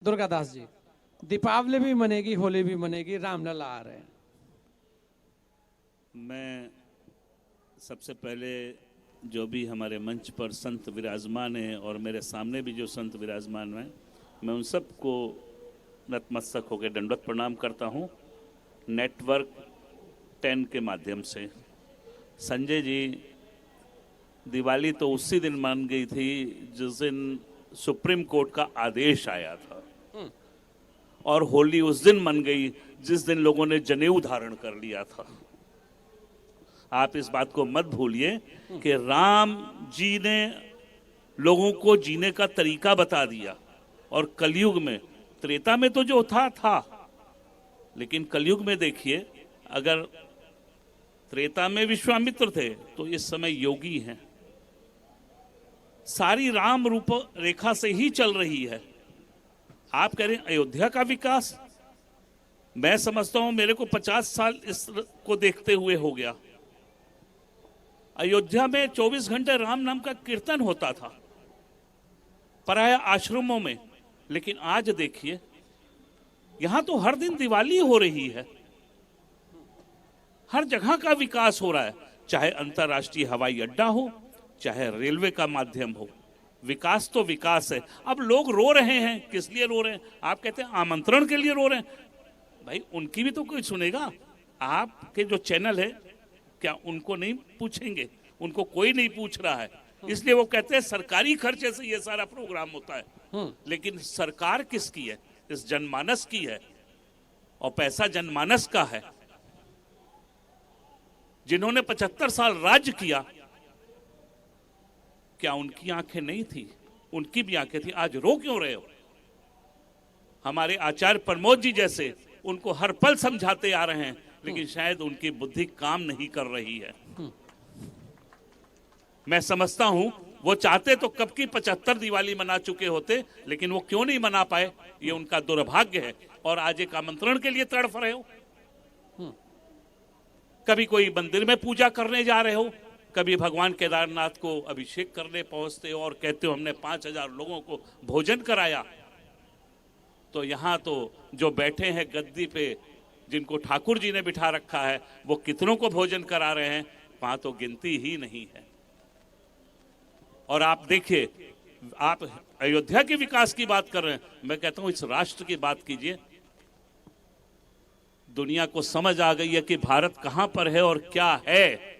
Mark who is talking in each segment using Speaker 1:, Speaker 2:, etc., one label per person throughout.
Speaker 1: दुर्गादास जी, दीपावली भी मनेगी, होली भी मनेगी, रामलला आ रहे हैं।
Speaker 2: मैं सबसे पहले जो भी हमारे मंच पर संत विराजमान हैं और मेरे सामने भी जो संत विराजमान हैं, मैं उन सबको नतमस्तक होकर दंडवत प्रणाम करता हूं। नेटवर्क 10 के माध्यम से संजय जी, दिवाली तो उसी दिन मान गई थी जिस दिन सुप्रीम कोर्ट का आदेश आया था, और होली उस दिन मन गई जिस दिन लोगों ने जनेऊ धारण कर लिया था। आप इस बात को मत भूलिए कि राम जी ने लोगों को जीने का तरीका बता दिया, और कलयुग में, त्रेता में तो जो था, लेकिन कलयुग में देखिए, अगर त्रेता में विश्वामित्र थे तो इस समय योगी हैं। सारी राम रूप रेखा से ही चल रही है। आप कह रहे हैं अयोध्या का विकास, मैं समझता हूं मेरे को 50 साल इसको देखते हुए हो गया। अयोध्या में 24 घंटे राम नाम का कीर्तन होता था पराया आश्रमों में, लेकिन आज देखिए यहां तो हर दिन दिवाली हो रही है, हर जगह का विकास हो रहा है, चाहे अंतर्राष्ट्रीय हवाई अड्डा हो, चाहे रेलवे का माध्यम हो। विकास तो विकास है। अब लोग रो रहे हैं, किस लिए रो रहे हैं? आप कहते हैं आमंत्रण के लिए रो रहे हैं। भाई उनकी भी तो कोई सुनेगा। आपके जो चैनल है, क्या उनको नहीं पूछेंगे? उनको कोई नहीं पूछ रहा है, इसलिए वो कहते हैं सरकारी खर्चे से ये सारा प्रोग्राम होता है। लेकिन सरकार किसकी है? इस जनमानस की है, और पैसा जनमानस का है। जिन्होंने 75 साल राज्य किया, क्या उनकी आंखें नहीं थी? उनकी भी आंखें थी। आज रो क्यों रहे हो? हमारे आचार्य प्रमोद जी जैसे उनको हर पल समझाते आ रहे हैं, लेकिन शायद उनकी बुद्धि काम नहीं कर रही है। मैं समझता हूं वो चाहते तो कब की 75 दिवाली मना चुके होते, लेकिन वो क्यों नहीं मना पाए, ये उनका दुर्भाग्य है। और आज एक आमंत्रण के लिए तड़फ रहे हो। कभी कोई मंदिर में पूजा करने जा रहे हो, कभी भगवान केदारनाथ को अभिषेक करने पहुंचते हो और कहते हो हमने 5000 लोगों को भोजन कराया। तो यहां तो जो बैठे हैं गद्दी पे, जिनको ठाकुर जी ने बिठा रखा है, वो कितनों को भोजन करा रहे हैं, वहां तो गिनती ही नहीं है। और आप देखिए, आप अयोध्या के विकास की बात कर रहे हैं, मैं कहता हूं इस राष्ट्र की बात कीजिए। दुनिया को समझ आ गई है कि भारत कहां पर है और क्या है।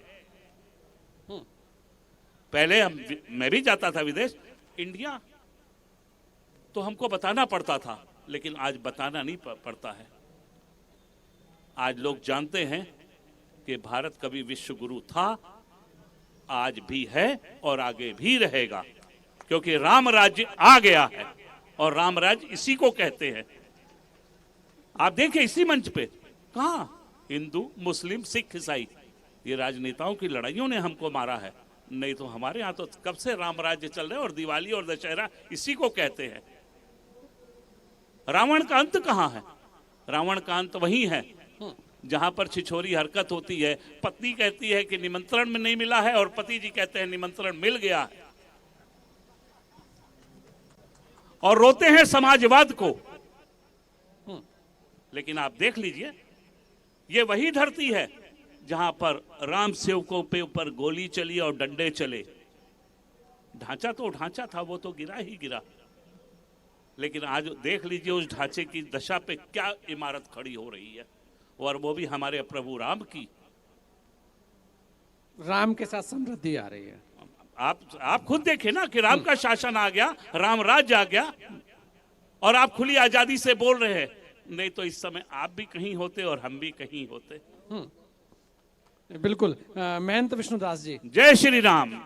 Speaker 2: पहले मैं भी जाता था विदेश, इंडिया तो हमको बताना पड़ता था, लेकिन आज बताना नहीं पड़ता है। आज लोग जानते हैं कि भारत कभी विश्व गुरु था, आज भी है और आगे भी रहेगा, क्योंकि राम राज्य आ गया है, और राम राज्य इसी को कहते हैं। आप देखिए इसी मंच पे, कहां हिंदू, मुस्लिम, सिख, ईसाई, ये राजनेताओं की लड़ाइयों ने हमको मारा है। नहीं तो हमारे यहां तो कब से राम राज्य चल रहे हैं, और दिवाली और दशहरा इसी को कहते हैं। रावण का अंत कहां है? रावण का अंत वही है जहां पर छिछोरी हरकत होती है। पत्नी कहती है कि निमंत्रण में नहीं मिला है, और पति जी कहते हैं निमंत्रण मिल गया है, और रोते हैं समाजवाद को। लेकिन आप देख लीजिए, ये वही धरती है जहां पर राम सेवकों पे ऊपर गोली चली और डंडे चले। ढांचा तो ढांचा था, वो तो गिरा ही गिरा। लेकिन आज देख लीजिए उस ढांचे की दशा पे क्या इमारत खड़ी हो रही है, और वो भी हमारे प्रभु राम की।
Speaker 1: राम के साथ समृद्धि आ रही है।
Speaker 2: आप खुद देखें ना कि राम का शासन आ गया, राम राज्य आ गया, और आप खुली आजादी से बोल रहे हैं। नहीं तो इस समय आप भी कहीं होते और हम भी कहीं होते।
Speaker 1: बिल्कुल। महंत विष्णुदास जी,
Speaker 2: जय श्री राम।